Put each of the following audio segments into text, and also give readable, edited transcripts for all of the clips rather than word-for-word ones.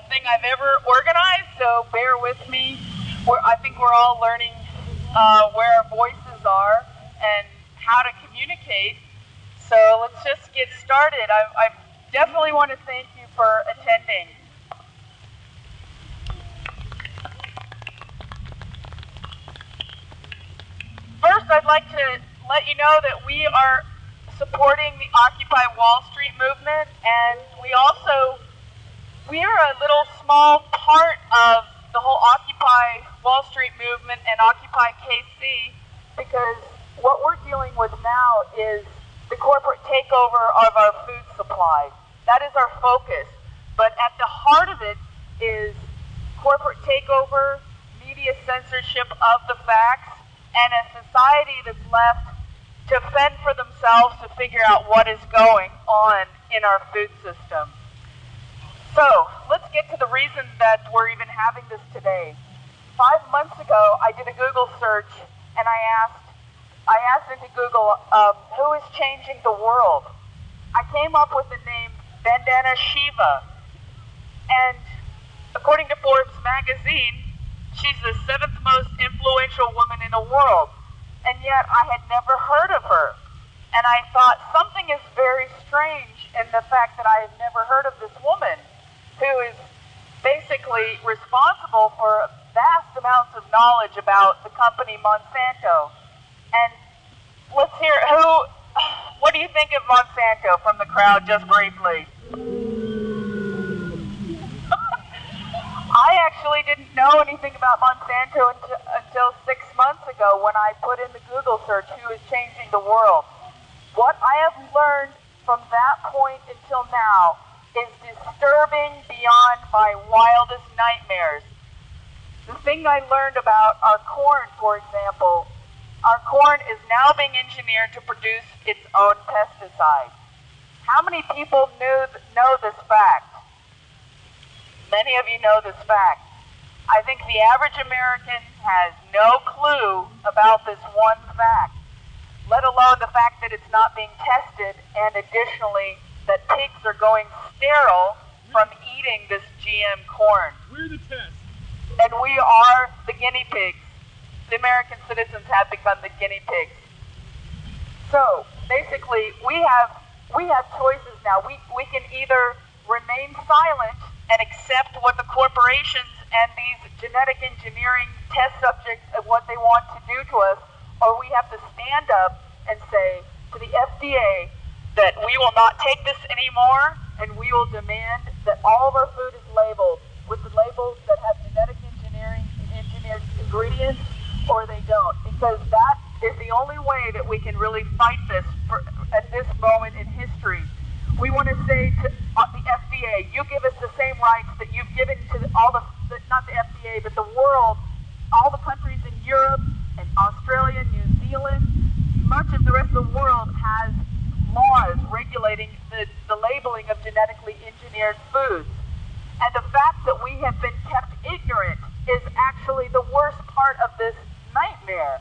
thing I've ever organized, so bear with me. I think we're all learning where our voices are and how to communicate. So let's just get started. I definitely want to thank you for attending. First, I'd like to let you know that we are supporting the Occupy Wall Street movement, and we are a little small part of the whole Occupy Wall Street movement and Occupy KC, because what we're dealing with now is the corporate takeover of our food supply. That is our focus, but at the heart of it is corporate takeover, media censorship of the facts, and a society that's left to fend for themselves to figure out what is going on in our food system. So, let's get to the reason that we're even having this today. 5 months ago, I did a Google search, and I asked into Google, who is changing the world? I came up with the name Vandana Shiva, and according to Forbes magazine, she's the 7th most influential woman in the world, and yet I had never heard of her. And I thought something is very strange in the fact that I had never heard of this woman, who is basically responsible for vast amounts of knowledge about the company Monsanto. And let's hear what do you think of Monsanto from the crowd, just briefly? I actually didn't know anything about Monsanto until 6 months ago when I put in the Google search, who is changing the world. What I have learned from that point until now is disturbing beyond my wildest nightmares. The thing I learned about our corn, for example, our corn is now being engineered to produce its own pesticide. How many people know this fact? Many of you know this fact. I think the average American has no clue about this one fact, let alone the fact that it's not being tested, and additionally that pigs are going sterile from eating this GM corn. We're the test. And we are the guinea pigs. The American citizens have become the guinea pigs. So basically we have choices now. We can either remain silent and accept what the corporations and these genetic engineering test subjects of what they want to do to us, or we have to stand up and say to the FDA that we will not take this anymore, and we will demand that all of our food is labeled with the labels that have genetic engineered ingredients, or they don't, because that is the only way that we can really fight this at this moment in history. We want to say to the FDA, you give us the same rights that you've given to not the FDA, but the world, all the countries in Europe and Australia, New Zealand. Much of the rest of the world has laws regulating the labeling of genetically engineered foods. And the fact that we have been kept ignorant is actually the worst part of this nightmare.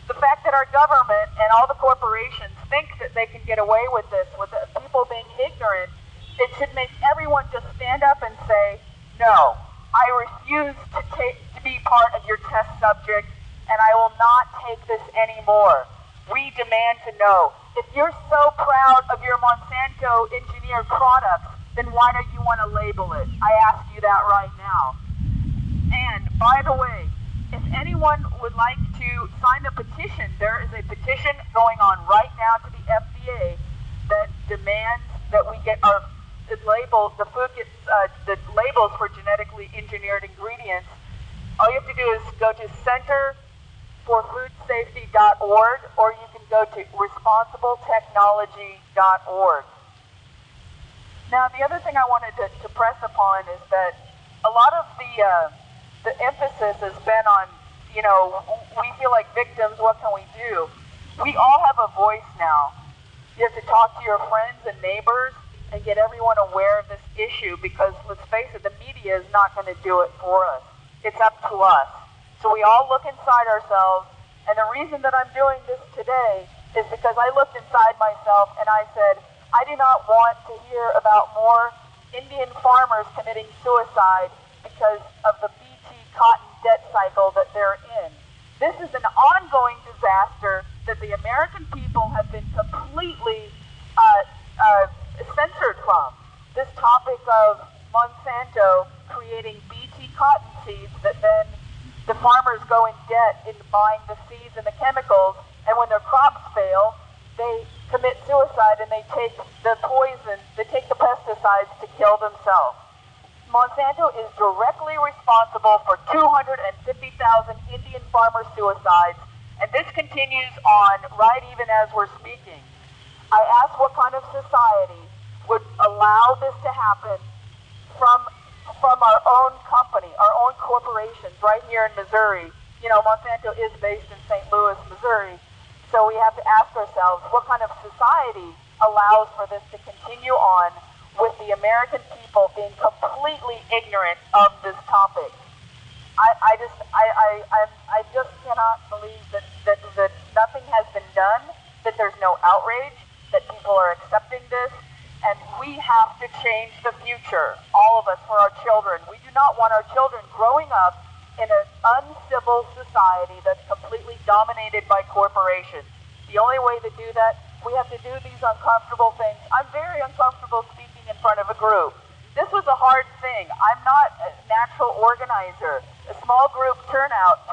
The fact that our government and all the corporations think that they can get away with this, with the people being ignorant, it should make everyone just stand up and say, no, I refuse to be part of your test subject, and I will not take this anymore. We demand to know. If you're so proud of your Monsanto engineered products, then why don't you want to label it? I ask you that right now. And by the way, if anyone would like to sign the petition, there is a petition going on right now to the FDA that demands that we get the labels for genetically engineered ingredients. All you have to do is go to centerforfoodsafety.org, or you can go to responsibletechnology.org. Now, the other thing I wanted to press upon is that a lot of the emphasis has been on, we feel like victims, what can we do? We all have a voice now. You have to talk to your friends and neighbors and get everyone aware of this issue, because let's face it, the media is not going to do it for us. It's up to us. So we all look inside ourselves, and the reason that I'm doing this today is because I looked inside myself and I said, I do not want to hear about more Indian farmers committing suicide because of the BT cotton debt cycle that they're in. This is an ongoing disaster that the American people have been completely censored from. This topic of Monsanto creating BT cotton seeds that then the farmers go in debt in buying the seeds and the chemicals, and when their crops fail, they commit suicide and they take the poison, they take the pesticides to kill themselves. Monsanto is directly responsible for 250,000 Indian farmer suicides, and this continues on right even as we're speaking. I asked what kind of society would allow this to happen from our own company, our own corporations right here in Missouri. You know, Monsanto is based in St. Louis, Missouri, so we have to ask ourselves what kind of society allows for this to continue on with the American people being completely ignorant of this topic. I just cannot believe that nothing has been done, that there's no outrage, that people are accepting this, and we have to change the future, all of us, for our children. We do not want our children growing up in an uncivil society that's completely dominated by corporations. The only way to do that, we have to do these uncomfortable things. I'm very uncomfortable speaking in front of a group. This was a hard thing. I'm not a natural organizer. A small group turned out,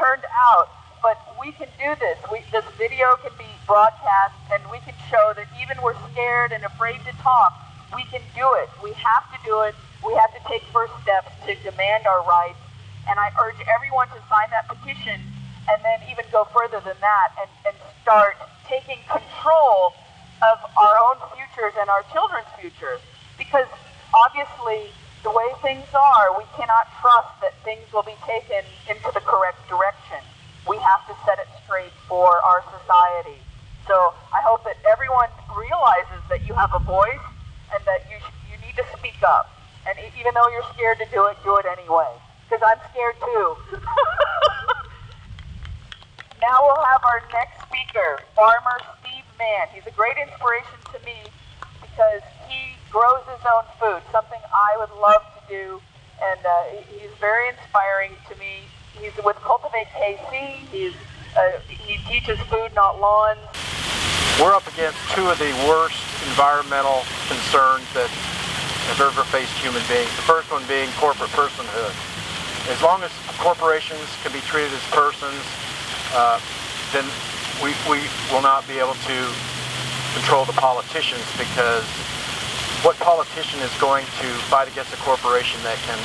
but we can do this. This video can be broadcast, and we can show that even we're scared and afraid to talk, we can do it. We have to do it. We have to take first steps to demand our rights. And I urge everyone to sign that petition and then even go further than that and start taking control of our own futures and our children's futures. Because obviously, the way things are, we cannot trust that things will be taken into the correct direction. We have to set it straight for our society. So I hope that everyone realizes that you have a voice and that you need to speak up. And even though you're scared to do it anyway. Because I'm scared too. Now we'll have our next speaker, Farmer Steve Mann. He's a great inspiration to me because he grows his own food, something I would love to do, and he's very inspiring to me. He's with Cultivate KC. He teaches food, not lawns. We're up against two of the worst environmental concerns that have ever faced human beings. The first one being corporate personhood. As long as corporations can be treated as persons, then we will not be able to control the politicians, because what politician is going to fight against a corporation that can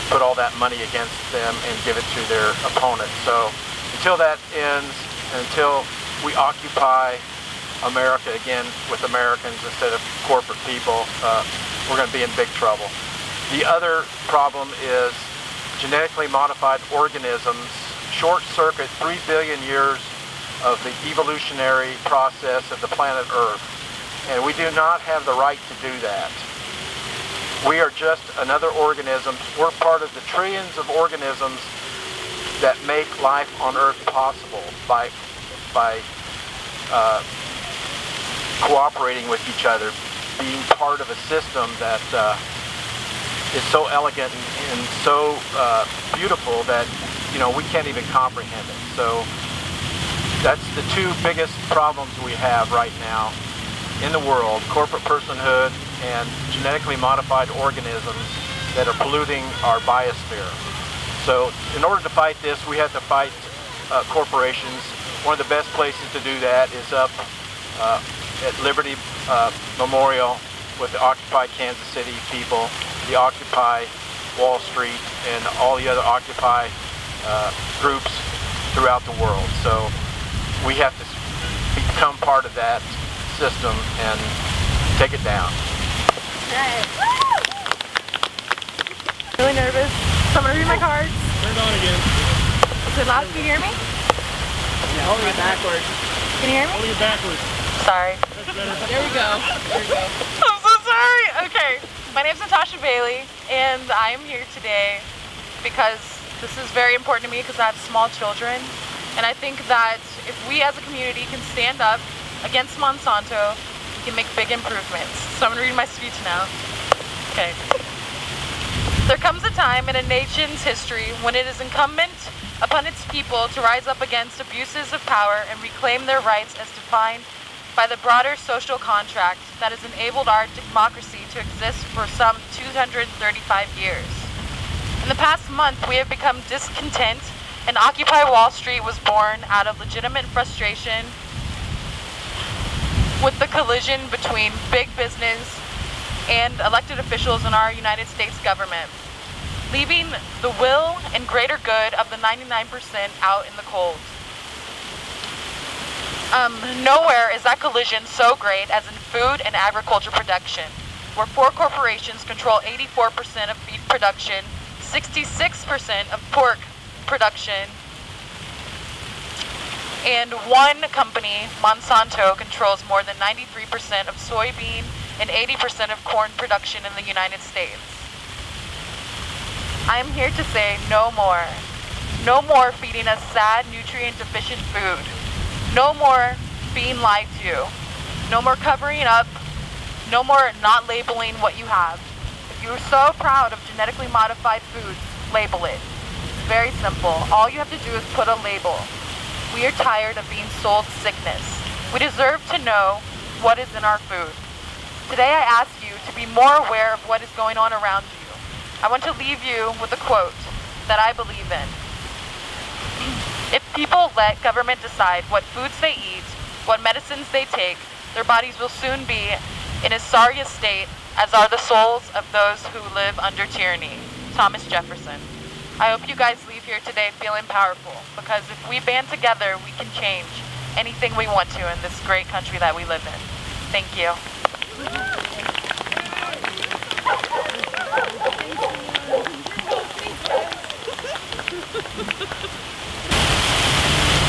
put all that money against them and give it to their opponent? So until that ends, and until we occupy America again with Americans instead of corporate people, we're going to be in big trouble. The other problem is genetically modified organisms short-circuit 3 billion years of the evolutionary process of the planet Earth. And we do not have the right to do that. We are just another organism. We're part of the trillions of organisms that make life on Earth possible by cooperating with each other, being part of a system that is so elegant and so beautiful that, you know, we can't even comprehend it. So that's the two biggest problems we have right now in the world: corporate personhood and genetically modified organisms that are polluting our biosphere. So in order to fight this, we have to fight corporations. One of the best places to do that is up at Liberty Memorial with the Occupy Kansas City people, the Occupy Wall Street, and all the other Occupy groups throughout the world. So we have to become part of that system and take it down. Right. Really nervous. So I'm going to read my cards. Turn it on again. Is it loud? Can you hear me? Yeah, holding it backwards. Can you hear me? Holding it backwards. Sorry. That's better. There we go. There we go. I'm so sorry. Okay. My name's Natasha Bailey, and I am here today because this is very important to me because I have small children. And I think that if we as a community can stand up against Monsanto, we can make big improvements. So I'm going to read my speech now. Okay. There comes a time in a nation's history when it is incumbent upon its people to rise up against abuses of power and reclaim their rights as defined by the broader social contract that has enabled our democracy to exist for some 235 years. In the past month, we have become discontent, and Occupy Wall Street was born out of legitimate frustration with the collision between big business and elected officials in our United States government, leaving the will and greater good of the 99% out in the cold. Nowhere is that collision so great as in food and agriculture production, where 4 corporations control 84% of beef production, 66% of pork production, and one company, Monsanto, controls more than 93% of soybean and 80% of corn production in the United States. I am here to say no more. No more feeding us sad, nutrient-deficient food. No more being lied to. No more covering up. No more not labeling what you have. If you are so proud of genetically modified foods, label it. It's very simple. All you have to do is put a label. We are tired of being sold sickness. We deserve to know what is in our food. Today I ask you to be more aware of what is going on around you. I want to leave you with a quote that I believe in. If people let government decide what foods they eat, what medicines they take, their bodies will soon be in as sorry a state as are the souls of those who live under tyranny. Thomas Jefferson. I hope you guys leave here today feeling powerful, because if we band together, we can change anything we want to in this great country that we live in. Thank you.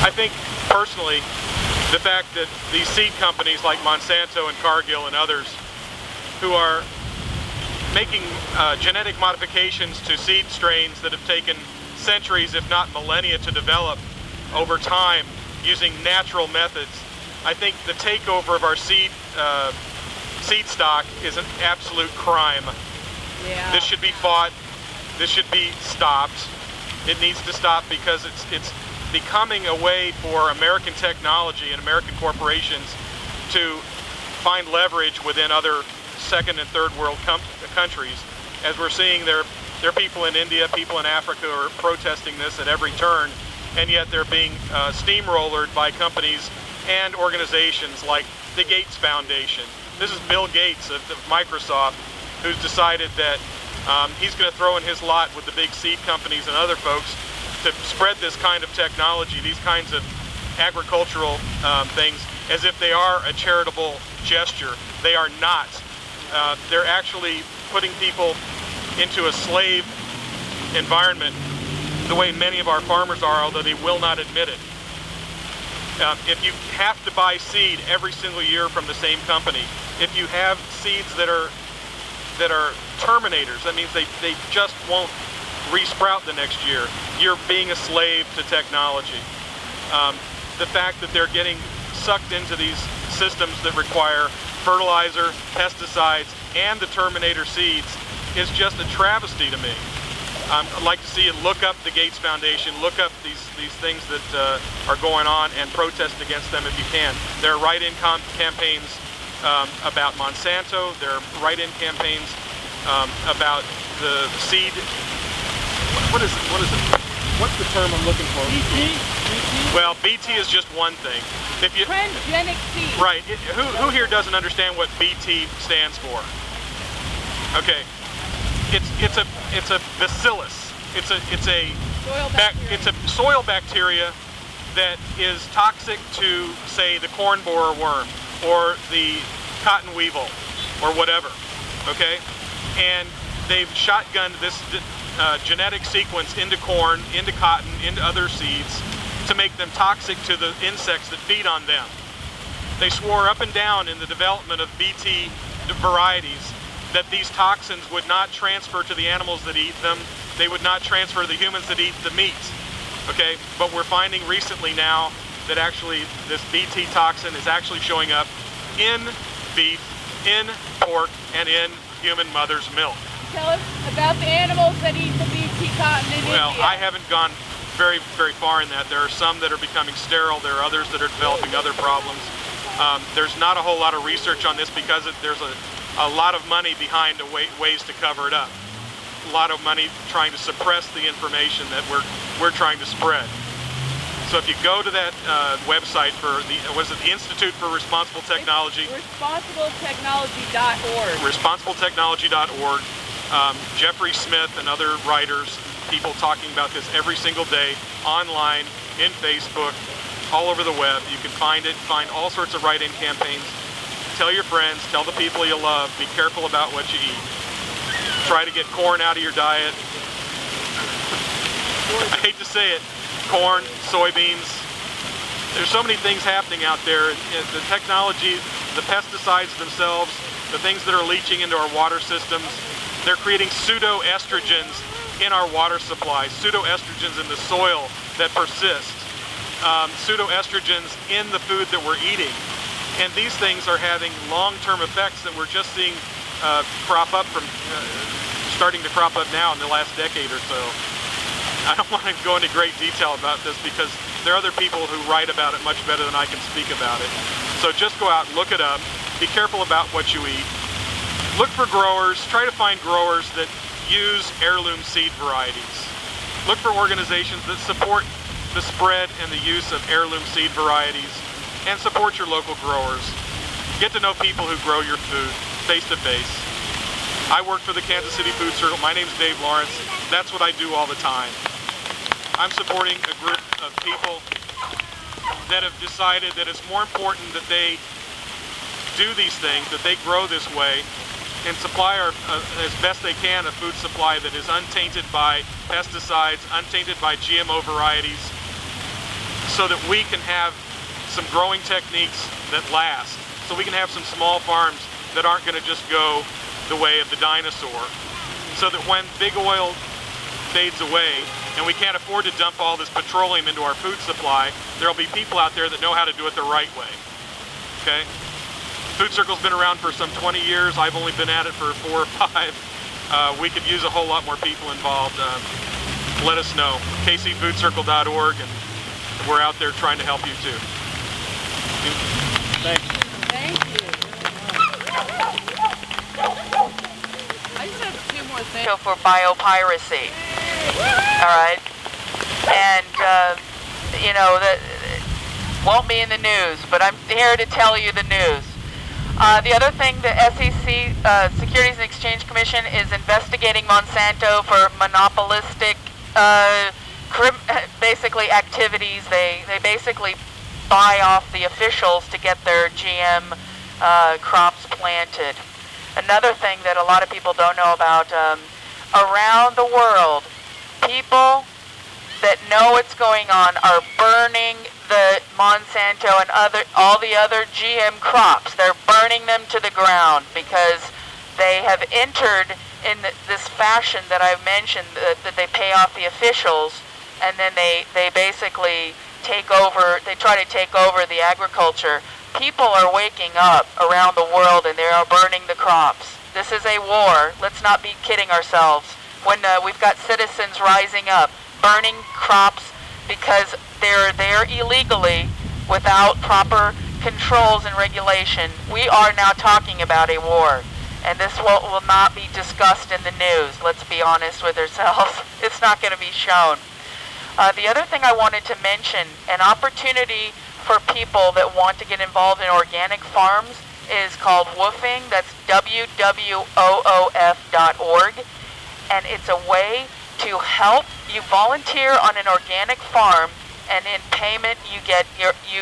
I think, personally, the fact that these seed companies like Monsanto and Cargill and others who are making genetic modifications to seed strains that have taken centuries, if not millennia, to develop over time using natural methods, I think the takeover of our seed stock is an absolute crime. Yeah. This should be fought. This should be stopped. It needs to stop because it's becoming a way for American technology and American corporations to find leverage within other second and third world countries. As we're seeing, there are people in India, people in Africa who are protesting this at every turn, and yet they're being steamrollered by companies and organizations like the Gates Foundation. This is Bill Gates of Microsoft, who's decided that he's going to throw in his lot with the big seed companies and other folks to spread this kind of technology, these kinds of agricultural things, as if they are a charitable gesture. They are not. They're actually putting people into a slave environment the way many of our farmers are, although they will not admit it. If you have to buy seed every single year from the same company, if you have seeds that are terminators, that means they just won't re-sprout the next year, you're being a slave to technology. The fact that they're getting sucked into these systems that require fertilizer, pesticides, and the terminator seeds is just a travesty to me. I'd like to see you look up the Gates Foundation, look up these things that are going on, and protest against them if you can. There are write-in campaigns about Monsanto. There are write-in campaigns about the seed. What is it? What's the term I'm looking for? BT? Well, BT is just one thing. If you, Transgenic seed. Right. Who here doesn't understand what BT stands for? Okay. It's a bacillus. It's a soil bacteria that is toxic to, say, the corn borer worm or the cotton weevil or whatever. Okay, and they've shotgunned this genetic sequence into corn, into cotton, into other seeds to make them toxic to the insects that feed on them. They swore up and down in the development of BT varieties that these toxins would not transfer to the animals that eat them. They would not transfer to the humans that eat the meat. Okay, but we're finding recently now that actually this BT toxin is actually showing up in beef, in pork, and in human mother's milk. Tell us about the animals that eat the BT cotton in Well, India. I haven't gone very far in that. There are some that are becoming sterile. There are others that are developing other problems. There's not a whole lot of research on this because there's a lot of money behind ways to cover it up. A lot of money trying to suppress the information that we're trying to spread. So if you go to that website for the Institute for Responsible Technology, responsibletechnology.org. responsibletechnology.org. Jeffrey Smith and other writers, people talking about this every single day, online, in Facebook, all over the web. You can find it, find all sorts of write-in campaigns. Tell your friends, tell the people you love, be careful about what you eat. Try to get corn out of your diet. I hate to say it, corn, soybeans. There's so many things happening out there. The technology, the pesticides themselves, the things that are leaching into our water systems, they're creating pseudoestrogens in our water supply, pseudoestrogens in the soil that persist, pseudoestrogens in the food that we're eating. And these things are having long-term effects that we're just seeing starting to crop up now in the last decade or so. I don't want to go into great detail about this because there are other people who write about it much better than I can speak about it. So just go out and look it up. Be careful about what you eat. Look for growers. Try to find growers that use heirloom seed varieties. Look for organizations that support the spread and the use of heirloom seed varieties, and support your local growers. Get to know people who grow your food face to face. I work for the Kansas City Food Circle. My name's Dave Lawrence. That's what I do all the time. I'm supporting a group of people that have decided that it's more important that they do these things, that they grow this way, and supply as best they can a food supply that is untainted by pesticides, untainted by GMO varieties, so that we can have some growing techniques that last, so we can have some small farms that aren't going to just go the way of the dinosaur, so that when big oil fades away and we can't afford to dump all this petroleum into our food supply, there'll be people out there that know how to do it the right way. Okay? Food Circle's been around for some 20 years. I've only been at it for 4 or 5. We could use a whole lot more people involved. Let us know. kcfoodcircle.org, and we're out there trying to help you too. Thanks. Thank you. I just have 2 more things. For biopiracy. All right. And, you know, that won't be in the news, but I'm here to tell you the news. The other thing, the SEC, Securities and Exchange Commission, is investigating Monsanto for monopolistic, basically activities. They basically buy off the officials to get their GM crops planted. Another thing that a lot of people don't know about, around the world, people that know what's going on are burning the Monsanto and all the other GM crops. They're burning them to the ground because they have entered in this fashion that I've mentioned, that they pay off the officials, and then they basically take over, they try to take over the agriculture. People are waking up around the world and they are burning the crops. This is a war. Let's not be kidding ourselves. When we've got citizens rising up, burning crops because they're there illegally without proper controls and regulation, we are now talking about a war. And this will not be discussed in the news. Let's be honest with ourselves. It's not going to be shown. The other thing I wanted to mention, an opportunity for people that want to get involved in organic farms is called WWOOFing. That's WWOOF.org. And it's a way to help you volunteer on an organic farm, and in payment you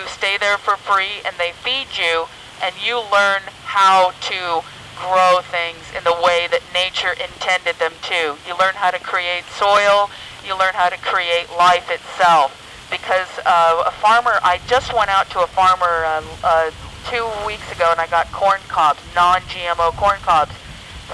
stay there for free and they feed you, and you learn how to grow things in the way that nature intended them to. You learn how to create soil, you learn how to create life itself. Because a farmer, I just went out to a farmer 2 weeks ago and I got corn cobs, non-GMO corn cobs.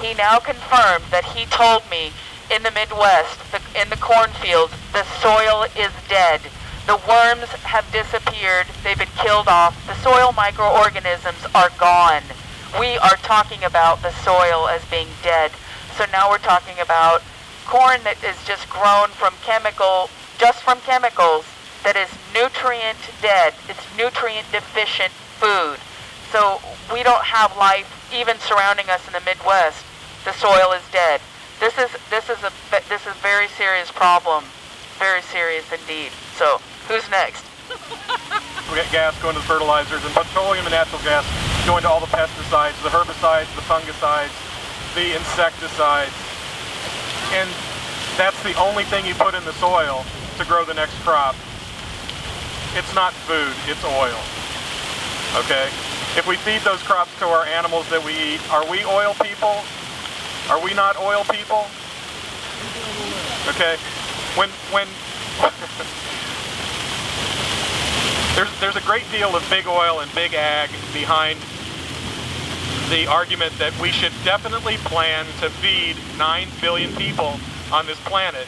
He now confirmed that he told me in the Midwest, in the cornfields, the soil is dead. The worms have disappeared. They've been killed off. The soil microorganisms are gone. We are talking about the soil as being dead. So now we're talking about corn that is just grown from chemicals, that is nutrient dead. It's nutrient deficient food. So we don't have life even surrounding us in the Midwest. The soil is dead. This is a very serious problem. Very serious indeed. So who's next? We got gas going to the fertilizers, and petroleum and natural gas going to all the pesticides, the herbicides, the fungicides, the insecticides. And that's the only thing you put in the soil to grow the next crop. It's not food, it's oil. Okay? If we feed those crops to our animals that we eat, are we oil people? Are we not oil people? Okay? When there's a great deal of big oil and big ag behind the argument that we should definitely plan to feed 9 billion people on this planet,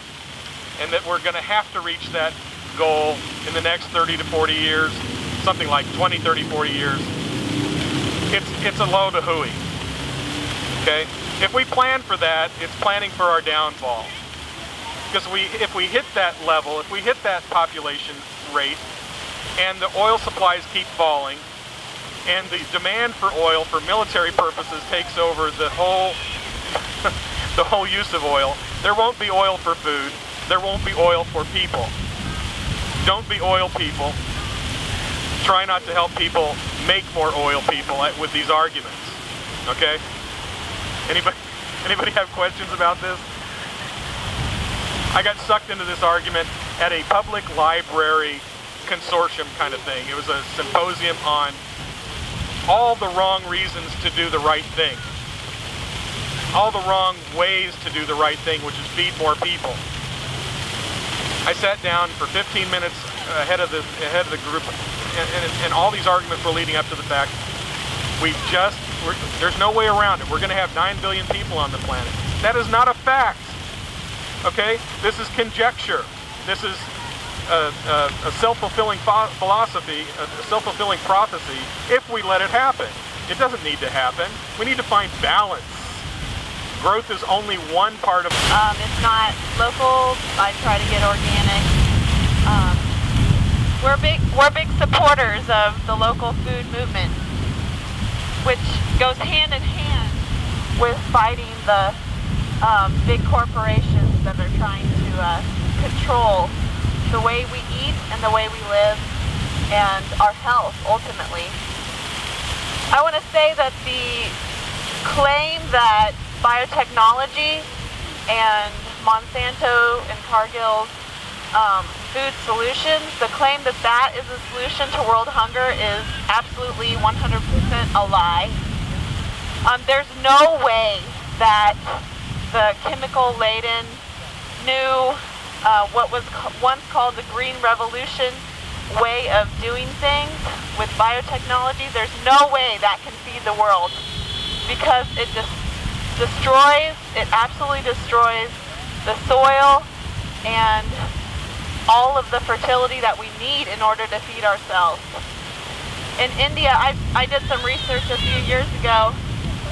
and that we're going to have to reach that goal in the next 30 to 40 years, something like 20, 30, 40 years. It's a load of hooey. Okay? If we plan for that, it's planning for our downfall. Because if we hit that level, if we hit that population rate, and the oil supplies keep falling, and the demand for oil for military purposes takes over the whole the whole use of oil, there won't be oil for food, there won't be oil for people. Don't be oil people. Try not to help people make more oil people with these arguments. Okay? Anybody have questions about this? I got sucked into this argument at a public library consortium kind of thing. It was a symposium on all the wrong reasons to do the right thing. All the wrong ways to do the right thing, which is feed more people. I sat down for 15 minutes ahead of the group, and all these arguments were leading up to the fact there's no way around it. We're going to have 9 billion people on the planet. That is not a fact. Okay? This is conjecture. This is a self-fulfilling philosophy, a self-fulfilling prophecy, if we let it happen. It doesn't need to happen. We need to find balance. Growth is only one part of... It's not local. I try to get organic. We're big supporters of the local food movement, which goes hand in hand with fighting the big corporations that are trying to control the way we eat and the way we live and our health, ultimately. I want to say that the claim that biotechnology and Monsanto and Cargill's food solutions, the claim that that is a solution to world hunger is absolutely 100% a lie. There's no way that the chemical-laden new, what was once called the Green Revolution way of doing things with biotechnology, there's no way that can feed the world, because it just absolutely destroys the soil and all of the fertility that we need in order to feed ourselves. In India, I did some research a few years ago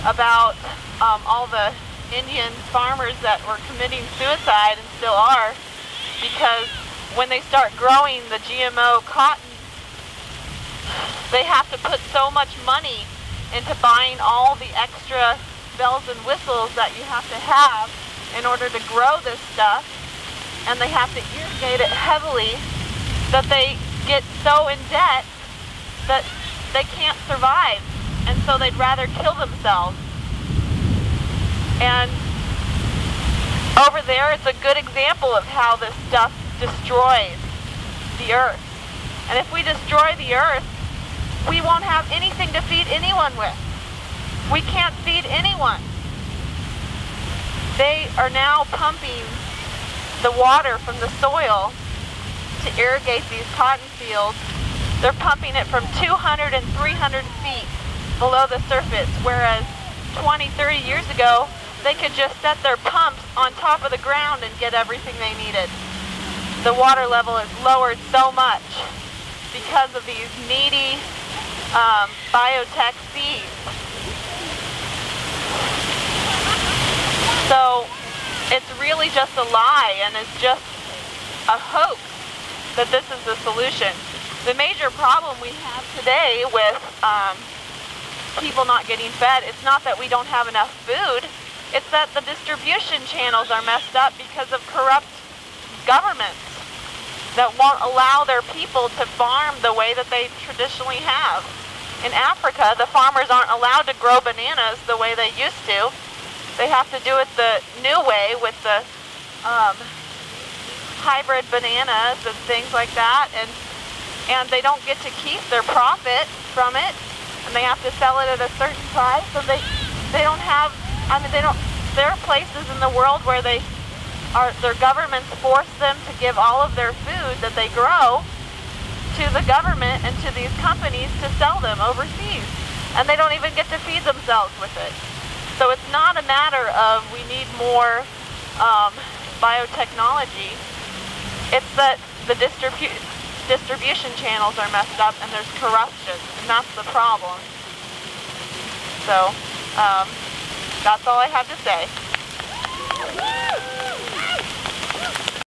about all the Indian farmers that were committing suicide, and still are, because when they start growing the GMO cotton, they have to put so much money into buying all the extra bells and whistles that you have to have in order to grow this stuff, and they have to irrigate it heavily, that they get so in debt that they can't survive, and so they'd rather kill themselves. And over there, it's a good example of how this stuff destroys the earth. And if we destroy the earth, we won't have anything to feed anyone with. We can't feed anyone. They are now pumping the water from the soil to irrigate these cotton fields. They're pumping it from 200 and 300 feet below the surface, whereas 20, 30 years ago, they could just set their pumps on top of the ground and get everything they needed. The water level is lowered so much because of these needy biotech seeds. So it's really just a lie, and it's just a hoax that this is the solution. The major problem we have today with people not getting fed, it's not that we don't have enough food, it's that the distribution channels are messed up because of corrupt governments that won't allow their people to farm the way that they traditionally have. In Africa, the farmers aren't allowed to grow bananas the way they used to. They have to do it the new way with the hybrid bananas and things like that, and they don't get to keep their profit from it, and they have to sell it at a certain price. So they don't have, there are places in the world where their governments force them to give all of their food that they grow to the government and to these companies to sell them overseas, and they don't even get to feed themselves with it. So it's not a matter of we need more biotechnology. It's that the distribution channels are messed up and there's corruption, and that's the problem. So that's all I have to say.